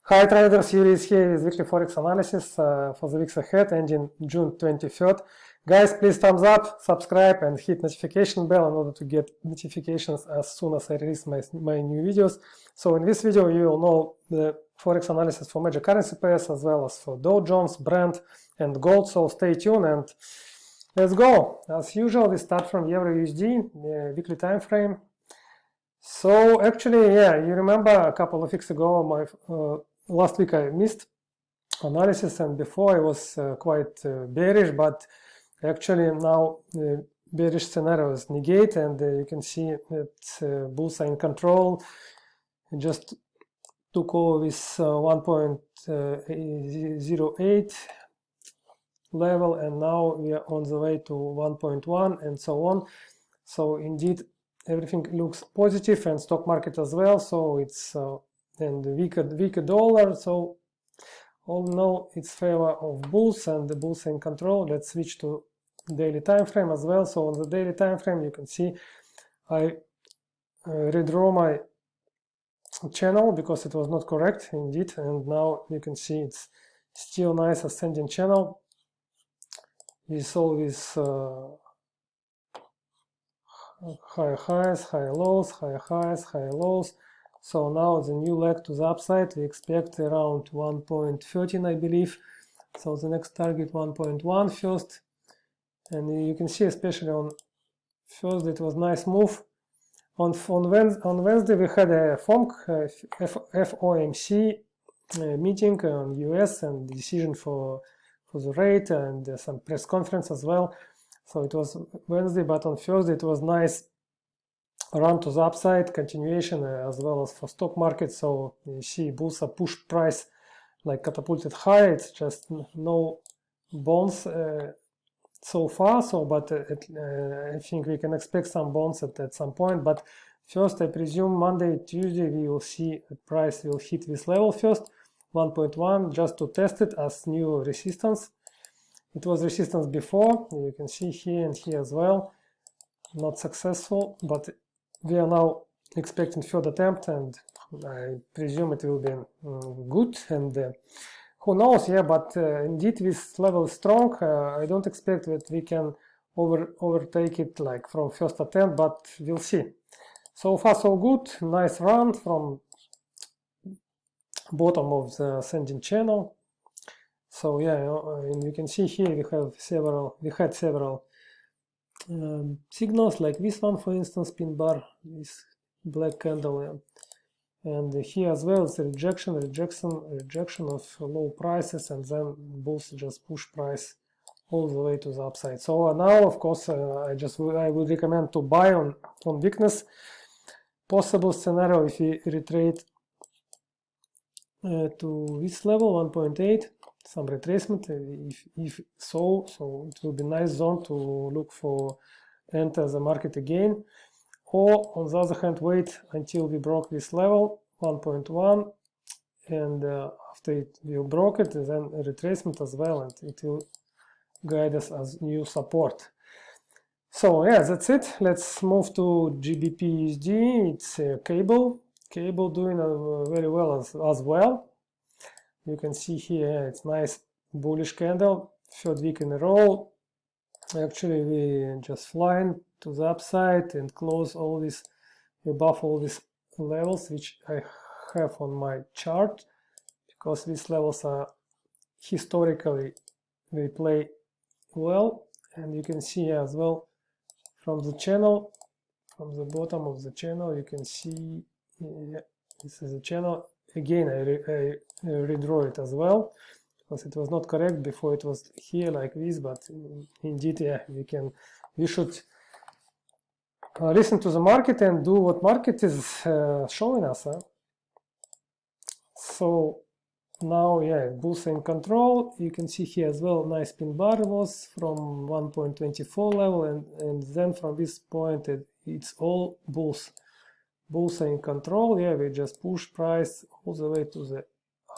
Hi traders, Yuri is here with weekly Forex analysis for the weeks ahead ending June 23rd. Guys, please thumbs up, subscribe and hit notification bell in order to get notifications as soon as I release my new videos. So in this video you will know the Forex analysis for major currency pairs as well as for Dow Jones, Brent and gold, so stay tuned and let's go. As usual, we start from EURUSD, weekly time frame. So actually, yeah, you remember a couple of weeks ago, last week I missed analysis, and before I was quite bearish, but actually now the bearish scenario is negate, and you can see that bulls are in control. It just took over with 1.08 level, and now we are on the way to 1.1 and so on. So indeed everything looks positive, and stock market as well. So it's and the weaker dollar, so all in all it's favor of bulls, and the bulls are in control. Let's switch to daily time frame as well. So on the daily time frame you can see I redraw my channel because it was not correct indeed, and now you can see it's still nice ascending channel. We saw this high highs, high lows, high highs, high lows. So now the new leg to the upside, we expect around 1.13, I believe. So the next target 1.1 first, and you can see especially on Thursday it was nice move. On Wednesday we had a FOMC meeting on US and decision for the rate, and some press conference as well. So it was Wednesday, but on Thursday it was nice run to the upside, continuation as well as for stock market. So you see bulls are pushed price like catapulted high. It's just no bonds so far. So, but I think we can expect some bonds at some point. But first, I presume Monday, Tuesday, we will see the price will hit this level first, 1.1, just to test it as new resistance. It was resistance before, you can see here and here as well, not successful, but we are now expecting third attempt, and I presume it will be good, and who knows, yeah, but indeed this level is strong. I don't expect that we can overtake it like from first attempt, but we'll see. So far so good, nice run from bottom of the ascending channel. So yeah, and you can see here we had several signals, like this one, for instance, pin bar, this black candle, and here as well it's a rejection of low prices, and then bulls just push price all the way to the upside. So now, of course, I would recommend to buy on weakness. Possible scenario if we retrade to this level 1.8. Some retracement, if so it will be nice zone to look for enter the market again, or on the other hand wait until we broke this level 1.1, and after we broke it, then a retracement as well, and it will guide us as new support. So yeah, that's it. Let's move to GBPUSD. It's a cable doing very well as well. You can see here it's nice bullish candle, third week in a row. Actually we just flying to the upside and close all this above all these levels which I have on my chart, because these levels are historically they play well, and you can see as well from the channel, from the bottom of the channel, you can see this is the channel. Again, I redraw it as well because it was not correct before. It was here like this, but indeed, yeah, we should listen to the market and do what market is showing us. So now, yeah, bulls are in control. You can see here as well, nice pin bar was from 1.24 level, and then from this point it's all bulls. Bulls are in control. Yeah, we just push price all the way to the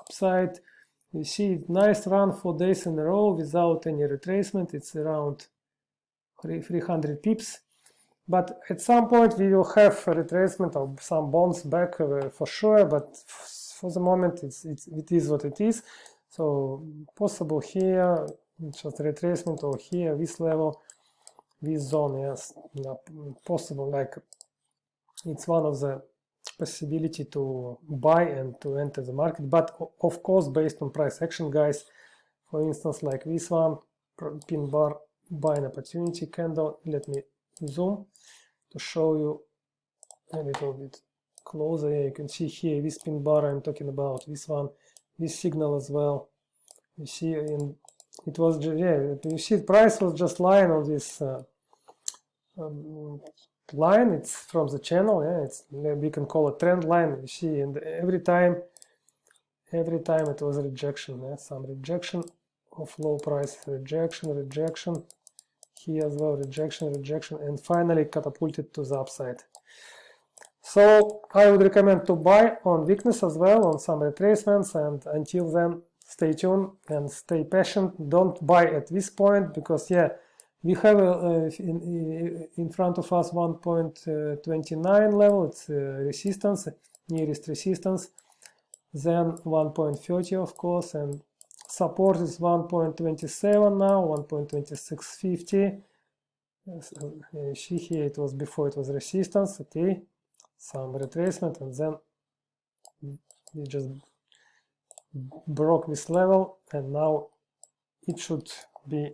upside. You see nice run 4 days in a row without any retracement. It's around 300 pips, but at some point we will have a retracement of some bonds back for sure, but for the moment it is what it is. So possible here just retracement, or here this level, this zone, yes, possible, like it's one of the possibility to buy and to enter the market, but of course based on price action, guys. For instance, like this one, pin bar buying opportunity candle. Let me zoom to show you a little bit closer. Yeah, you can see here this pin bar I'm talking about, this one, this signal as well. You see, and it was, yeah, you see the price was just lying on this line. It's from the channel, yeah, it's, we can call it trend line. You see, and every time it was a rejection, yeah, some rejection of low price, rejection here as well, rejection, and finally catapulted to the upside. So I would recommend to buy on weakness as well, on some retracements, and until then stay tuned and stay patient. Don't buy at this point, because yeah, we have in front of us 1.29 level, it's resistance, nearest resistance, then 1.30 of course, and support is 1.27 now, 1.2650. You see here it was before, it was resistance, okay, some retracement, and then we just broke this level, and now it should be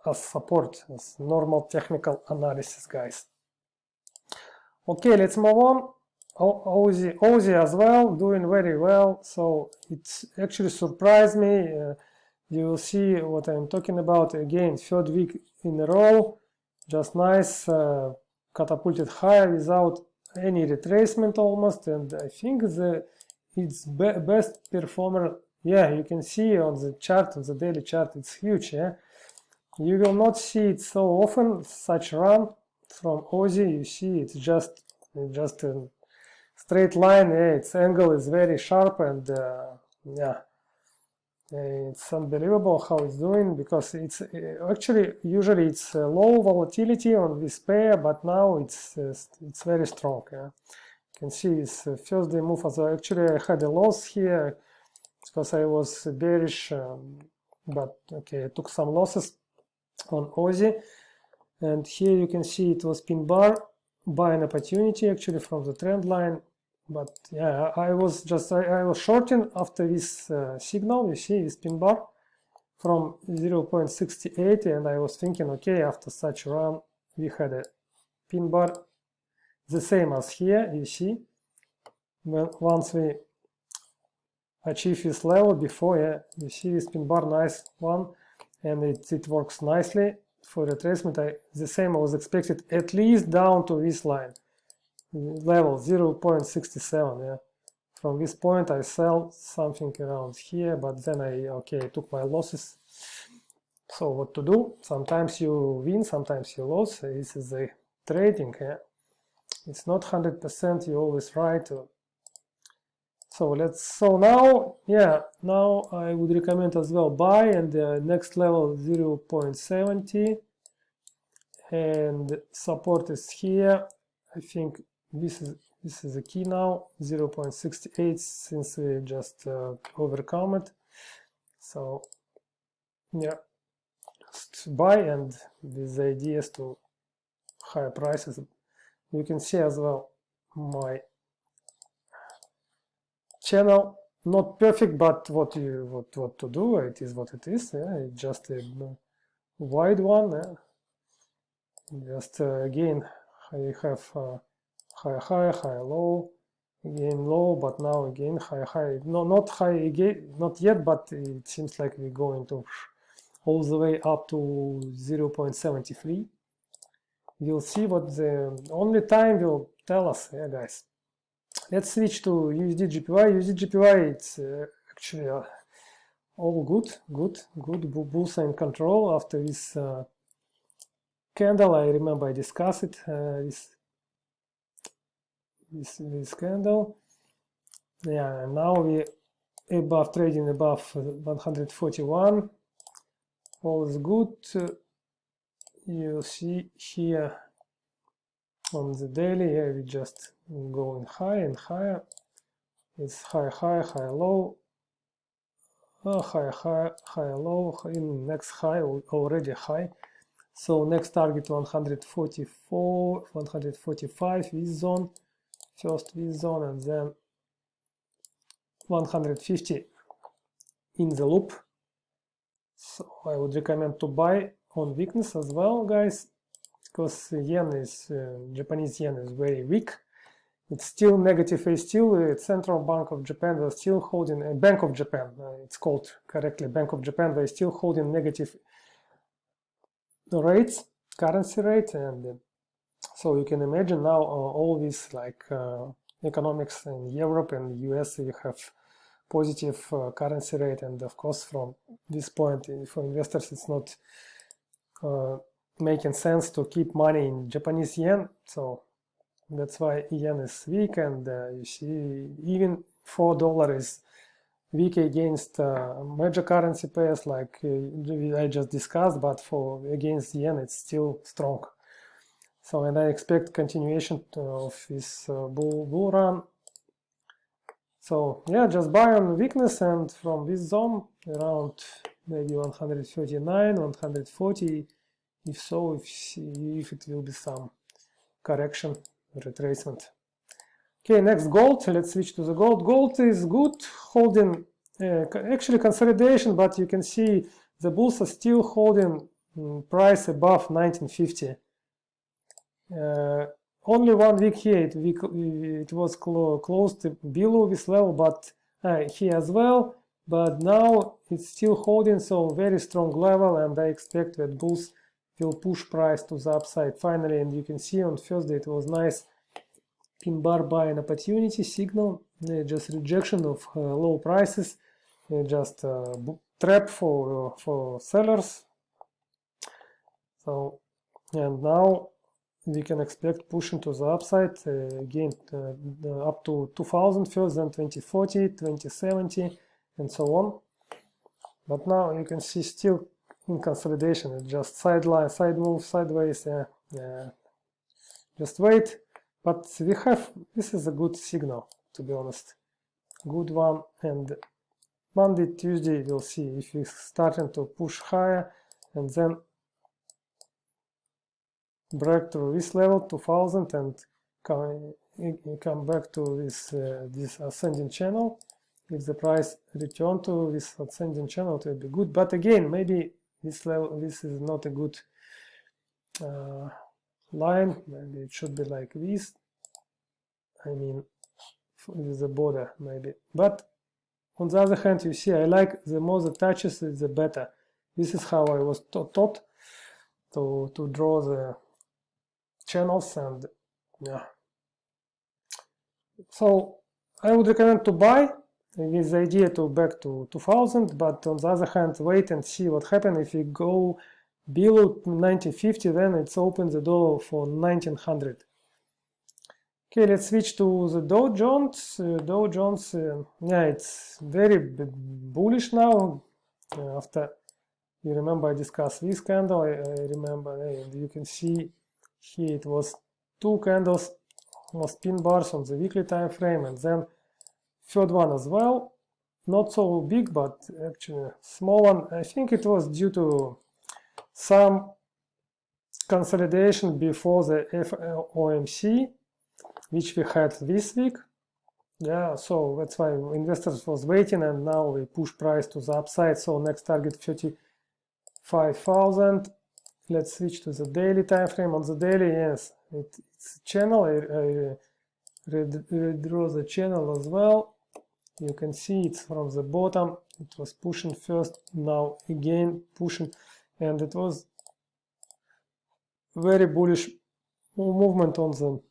as support, as normal technical analysis, guys. Okay, let's move on. Aussie as well, doing very well. So it's actually surprised me. You will see what I'm talking about. Again, third week in a row, just nice, catapulted higher without any retracement almost, and I think its best performer. Yeah, you can see on the chart, on the daily chart, it's huge. Yeah, you will not see it so often, such run from Aussie. You see, it's just a straight line. Yeah, its angle is very sharp, and yeah, it's unbelievable how it's doing, because it's actually usually it's low volatility on this pair, but now it's very strong. Yeah, you can see this first day move as well. Actually, I had a loss here because I was bearish, but okay, I took some losses on Aussie, and here you can see it was pin bar buying opportunity actually from the trend line. But yeah, I was shorting after this signal. You see this pin bar from 0.68, and I was thinking, okay, after such a run, we had a pin bar the same as here. You see, once we achieve this level before, yeah, you see this pin bar, nice one, and it works nicely for retracement. The same I was expected, at least down to this line level 0.67. yeah, from this point I sell something around here, but then I took my losses. So what to do? Sometimes you win, sometimes you lose. This is a trading. Yeah, it's not 100%. You always right. So now, yeah, now I would recommend as well buy, and the next level 0.70, and support is here. I think this is the key now, 0.68, since we just overcome it. So yeah, just buy, and with the ideas to higher prices. You can see as well my channel, not perfect, but what to do, it is what it is. Yeah, it's just a wide one. Yeah. Just again, I have high, high, low, again low, but now again high. No, not high again, not yet, but it seems like we're going to all the way up to 0.73. You'll see what the only time will tell us. Yeah, guys. Let's switch to USDJPY. USDJPY, it's actually all good. Bulls are in control after this candle. I remember I discussed it. This candle. Yeah, and now we trading above 141. All is good. You see here on the daily, we just going higher and higher. It's high, low, high, low, in next high, already high. So next target 144, 145 this zone, first this zone, and then 150 in the loop. So I would recommend to buy on weakness as well, guys, because yen is Japanese yen is very weak. It's still negative. It's still Central Bank of Japan. They're still holding Bank of Japan. It's called correctly Bank of Japan. They're still holding negative rates, currency rate, and so you can imagine now all this like economics in Europe and US. You have positive currency rate, and of course from this point for investors it's not making sense to keep money in Japanese yen. So that's why yen is weak, and you see even $4 is weak against major currency pairs like I just discussed, but for against yen it's still strong. So, and I expect continuation of this bull run. So yeah, just buy on weakness, and from this zone around maybe 139, 140, if so, if it will be some correction, retracement. Okay, next gold. Let's switch to the gold. Gold is good, holding actually consolidation, but you can see the bulls are still holding price above 1950. Only 1 week here, it was closed below this level, but here as well. But now it's still holding, so very strong level, and I expect that bulls will push price to the upside finally. And you can see on Thursday it was nice pin bar buying opportunity signal, just rejection of low prices, just trap for sellers. So, and now we can expect pushing to the upside again up to 2000 first, then 2040, 2070, and so on. But now you can see still in consolidation, it's just side move sideways. Just wait. But we have, this is a good signal, to be honest, good one. And Monday, Tuesday, we'll see if we're starting to push higher, and then break through this level 2000 and come back to this ascending channel. If the price return to this ascending channel, it will be good. But again, maybe this level, this is not a good line. Maybe it should be like this. I mean, with the border maybe. But on the other hand, you see, I like the more the touches, the better. This is how I was taught to draw the channels, and yeah. So I would recommend to buy with the idea to back to 2000, but on the other hand, wait and see what happens. If you go below 1950, then it's open the door for 1900. Okay, let's switch to the Dow Jones. Dow Jones, yeah, it's very bullish now. After, you remember I discussed this candle, I remember, and you can see here it was 2 candles, almost pin bars on the weekly time frame, and then third one as well, not so big, but actually small one. I think it was due to some consolidation before the FOMC, which we had this week. Yeah, so that's why investors was waiting, and now we push price to the upside. So next target 35,000. Let's switch to the daily time frame. On the daily, yes, it's channel. I redraw the channel as well. You can see it's from the bottom. It was pushing first, now again pushing, and it was very bullish movement on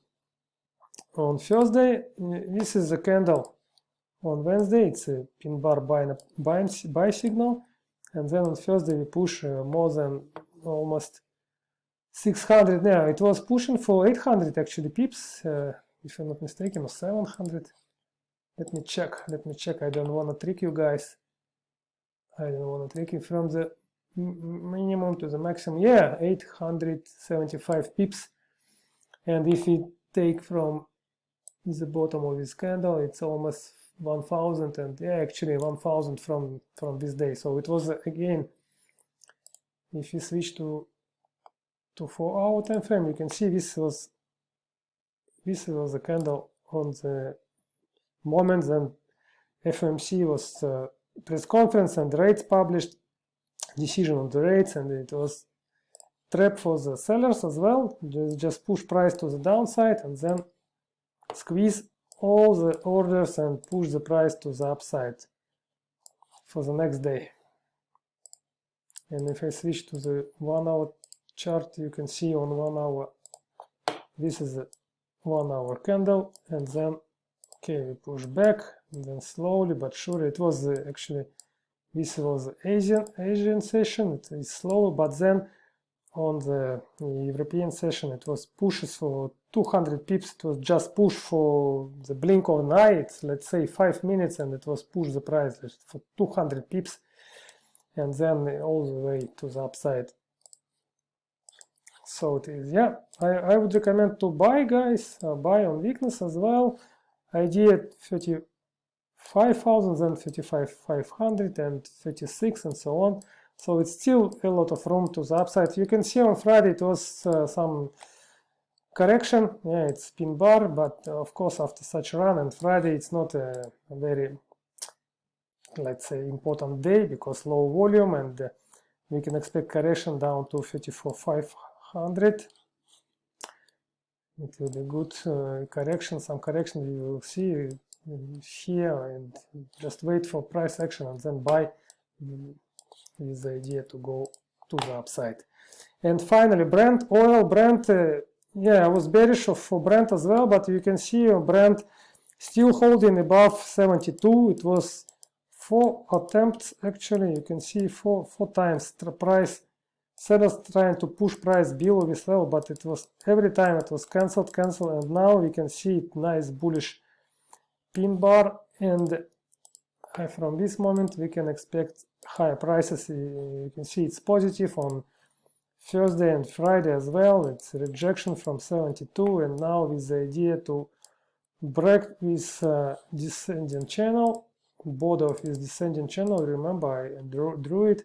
Thursday. This is the candle on Wednesday. It's a pin bar buy signal, and then on Thursday we push more than almost 600. Now it was pushing for 800 actually pips, if I'm not mistaken, or 700. Let me check. I don't want to trick you guys. I don't want to trick you from the minimum to the maximum. Yeah, 875 pips. And if we take from the bottom of this candle, it's almost 1000 and yeah, actually 1000 from this day. So it was again, if you switch to 4-hour time frame, you can see this was a candle on the moment then FOMC was press conference and rates published, decision on the rates, and it was trap for the sellers as well. Just push price to the downside and then squeeze all the orders and push the price to the upside for the next day. And if I switch to the 1-hour chart, you can see on 1 hour, this is a 1-hour candle, and then okay, we push back, and then slowly but surely, it was actually, this was Asian session, it is slow, but then on the European session it was pushes for 200 pips, it was just push for the blink of an eye, it's let's say 5 minutes, and it was push the price for 200 pips, and then all the way to the upside. So it is, yeah, I would recommend to buy, guys, buy on weakness as well. Idea 35,000, then 35,500 and 36 and so on. So it's still a lot of room to the upside. You can see on Friday it was some correction. Yeah, it's pin bar, but of course after such a run, and Friday it's not a very, let's say, important day because low volume, and we can expect correction down to 34,500. It will be good correction, some correction we will see here, and just wait for price action and then buy with the idea to go to the upside. And finally, Brent, oil, Brent, yeah, I was bearish for Brent as well, but you can see Brent still holding above 72. It was 4 attempts actually, you can see four times price. Sellers trying to push price below this level, but it was every time it was cancelled, and now we can see it nice bullish pin bar, and from this moment we can expect higher prices. You can see it's positive on Thursday and Friday as well. It's a rejection from 72, and now with the idea to break this descending channel, border of this descending channel. Remember I drew it.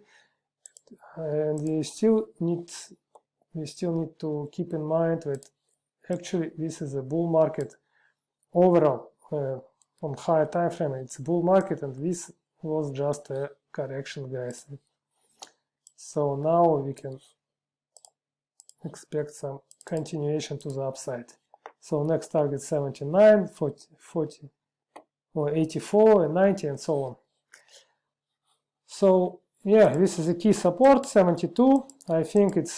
And we still need to keep in mind that actually this is a bull market overall on higher time frame. It's a bull market, and this was just a correction, guys. So now we can expect some continuation to the upside. So next target 79, 40 or 84 and 90 and so on. So yeah, this is a key support 72. I think it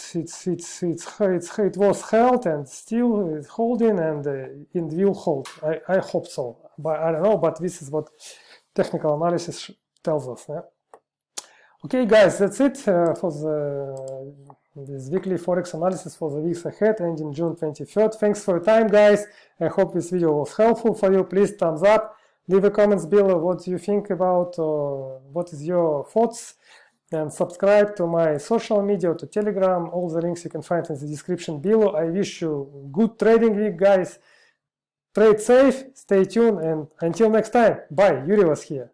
was held and still is holding, and it will hold. I hope so, but I don't know. But this is what technical analysis tells us. Yeah? Okay, guys, that's it for this weekly Forex analysis for the weeks ahead, ending June 23rd. Thanks for your time, guys. I hope this video was helpful for you. Please thumbs up. Leave a comments below what you think about, what is your thoughts, and subscribe to my social media, to Telegram. All the links you can find in the description below. I wish you good trading week, guys. Trade safe, stay tuned, and until next time, bye. Yuri was here.